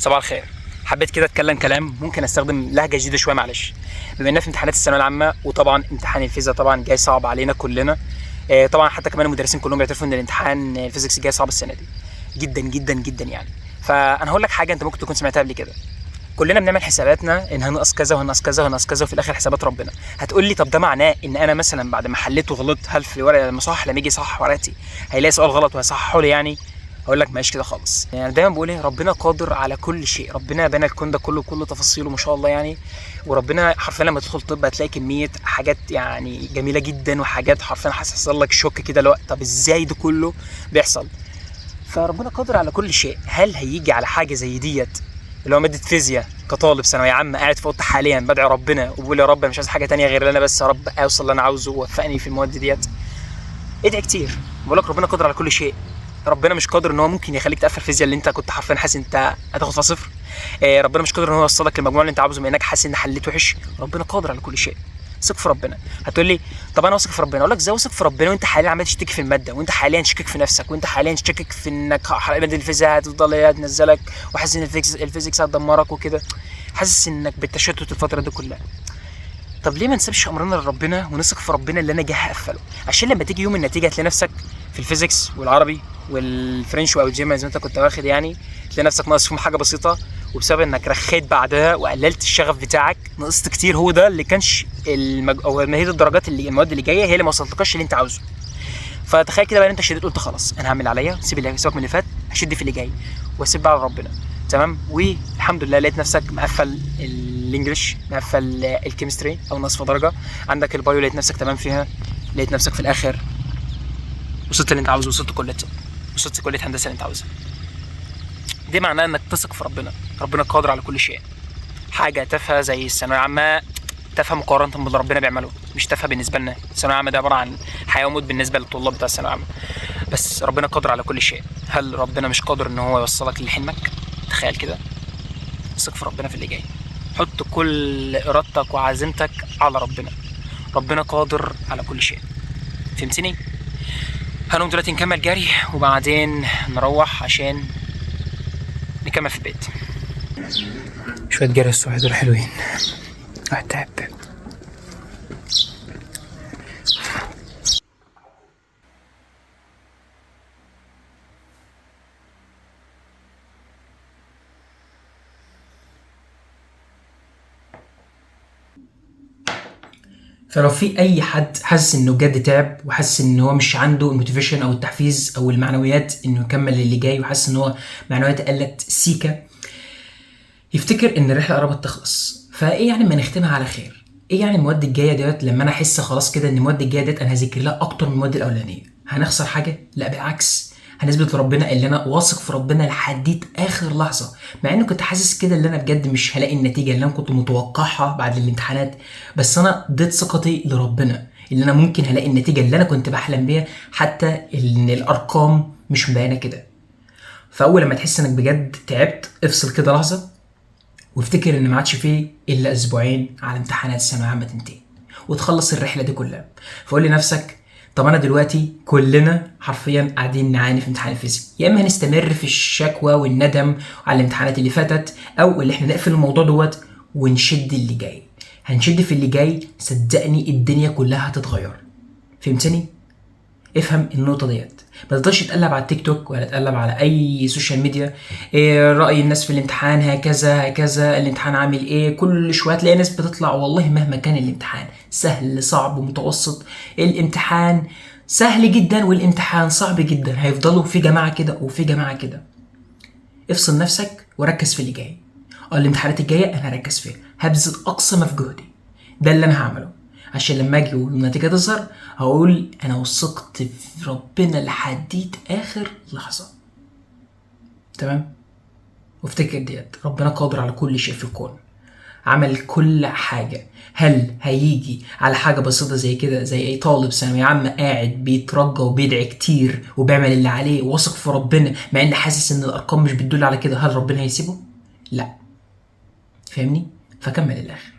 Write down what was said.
صباح الخير. حبيت كده اتكلم كلام ممكن استخدم لهجه جديده شويه، معلش. بما اننا في امتحانات الثانويه العامه، وطبعا امتحان الفيزياء طبعا جاي صعب علينا كلنا. طبعا حتى كمان المدرسين كلهم بيعترفوا ان الامتحان الفيزيكس جاي صعب السنه دي جدا جدا جدا يعني. فانا هقول لك حاجه انت ممكن تكون سمعتها قبل كده. كلنا بنعمل حساباتنا ان هنقص كذا وهنقص كذا وهنقص كذا، وفي الاخر حسابات ربنا. هتقول لي طب ده معناه ان انا مثلا بعد ما حليت وغلطت، هل في الورقه لما صح لما يجي يصحح ورقتي هيلاقي سؤال غلط وهيصححه لي يعني؟ هقول لك ماشي كده خالص. يعني دايما بقول ايه، ربنا قادر على كل شيء. ربنا بنى الكون ده كله بكل تفاصيله ما شاء الله يعني. وربنا حرفيا لما تدخل طب هتلاقي كميه حاجات يعني جميله جدا، وحاجات حرفيا هتحصل لك شوك كده، لو طب ازاي ده كله بيحصل؟ فربنا قادر على كل شيء. هل هيجي على حاجه زي ديت اللي هو ماده فيزياء كطالب ثانويه عامه قاعد في اوضتي حاليا بدعي ربنا وبقول يا رب مش عايز حاجه تانية غير ان انا بس يا رب اوصل اللي انا عاوزه ووفقني في المواد ديت؟ ادعي كتير. بقول لك ربنا قادر على كل شيء. ربنا مش قادر ان هو ممكن يخليك تقفل الفيزياء اللي انت كنت حرفيا حاسس انت هتاخد فيها صفر؟ ربنا مش قادر ان هو يوصلك للمجموع اللي انت عاوزه بما انك حاسس ان حليت وحش؟ ربنا قادر على كل شيء. ثق في ربنا. هتقول لي طب انا واثق في ربنا. اقول لك ازاي واثق في ربنا وانت حاليا عمال تشتكي في الماده، وانت حاليا شاكك في نفسك، وانت حاليا شاكك في انك ماده الفيزياء هتفضل تنزلك، وحاسس ان الفيزيكس هتدمرك وكده، حاسس انك بالتشتت الفتره دي كلها. طب ليه ما نسيبش امرنا لربنا ونثق في ربنا اللي انا جاي هقفله؟ عشان لما تيجي يوم النتيجه تلاقي نفسك في الفيزيكس والعربي والفرنش او الجيم زي ما انت كنت واخد يعني، تلاقي نفسك ناقص فيهم حاجه بسيطه، وبسبب انك رخيت بعدها وقللت الشغف بتاعك نقصت كتير. هو ده اللي كانش او هي الدرجات اللي المواد اللي جايه هي اللي ما وصلتلكش اللي انت عاوزه. فتخيل كده بقى انت شديت قلت خلاص انا هعمل اللي عليا، سيبك من اللي فات، هشد في اللي جاي واسيب بقى على ربنا. تمام. والحمد لله لقيت نفسك مقفل الانجليش، مقفل الكيمستري او نصف درجه، عندك البايو لقيت نفسك تمام فيها، لقيت نفسك في الاخر وصلت اللي انت عاوزه، وصلت كليه هندسه اللي انت عاوزها. دي معناه انك تثق في ربنا. ربنا قادر على كل شيء. حاجه تافهه زي الثانويه العامه تافهه مقارنه باللي ربنا بيعمله، مش تافهه بالنسبه لنا. الثانويه العامه دي عباره عن حياه وموت بالنسبه للطلاب بتاع الثانويه العامه، بس ربنا قادر على كل شيء. هل ربنا مش قادر ان هو يوصلك لحلمك؟ تخيل كده. ثق في ربنا في اللي جاي. حط كل ارادتك وعزيمتك على ربنا. ربنا قادر على كل شيء. فهمتني؟ هنقوم دلوقتي نكمل جري وبعدين نروح عشان نكمل في البيت. شوية جري الصبح دول حلوين. واحد تعب. فلو في اي حد حاسس انه بجد تعب وحاسس ان هو مش عنده الموتيفيشن او التحفيز او المعنويات انه يكمل اللي جاي، وحاسس ان هو معنوياته قلت سيكا، يفتكر ان الرحله قربت تخلص. فايه يعني ما نختمها على خير؟ ايه يعني المواد الجايه ديت لما انا احس خلاص كده ان المواد الجايه ديت انا هذاكر لها اكتر من المواد الاولانيه؟ هنخسر حاجه؟ لا بالعكس، هنثبت لربنا اللي انا واثق في ربنا لحد اخر لحظه. مع اني كنت حاسس كده اللي انا بجد مش هلاقي النتيجه اللي انا كنت متوقعها بعد الامتحانات، بس انا اديت ثقتي لربنا اللي انا ممكن هلاقي النتيجه اللي انا كنت بحلم بيها، حتى ان الارقام مش مبينه كده. فاول لما تحس انك بجد تعبت افصل كده لحظه وافتكر ان ما عادش فيه الا اسبوعين على امتحانات الثانويه العامه تنتهي وتخلص الرحله دي كلها. فقول لنفسك طب انا دلوقتي كلنا حرفيا قاعدين نعاني في امتحان الفيزياء، يا اما هنستمر في الشكوى والندم على الامتحانات اللي فاتت، او اللي احنا نقفل الموضوع دوت ونشد اللي جاي. هنشد في اللي جاي، صدقني الدنيا كلها هتتغير. فهمتني؟ افهم النقطه ديت. ما تقدرش تقلب على التيك توك ولا تقلب على اي سوشيال ميديا إيه راي الناس في الامتحان، هكذا هكذا الامتحان عامل ايه، كل شويه تلاقي ناس بتطلع والله مهما كان الامتحان سهل صعب متوسط، الامتحان سهل جدا والامتحان صعب جدا، هيفضلوا في جماعه كده وفي جماعه كده. افصل نفسك وركز في اللي جاي. الامتحانات الجايه انا هركز فيها، هبذل اقصى ما في جهدي. ده اللي انا هعمله عشان لما اجي والنتيجه تظهر هقول انا وثقت في ربنا لحد اخر لحظه. تمام؟ وافتكر ديت ربنا قادر على كل شيء في الكون، عمل كل حاجه. هل هيجي على حاجه بسيطه زي كده، زي اي طالب ثانويه عامه قاعد بيترجى وبيدعي كتير وبيعمل اللي عليه واثق في ربنا مع ان حاسس ان الارقام مش بتدل على كده، هل ربنا هيسيبه؟ لا. فاهمني؟ فكمل الاخر.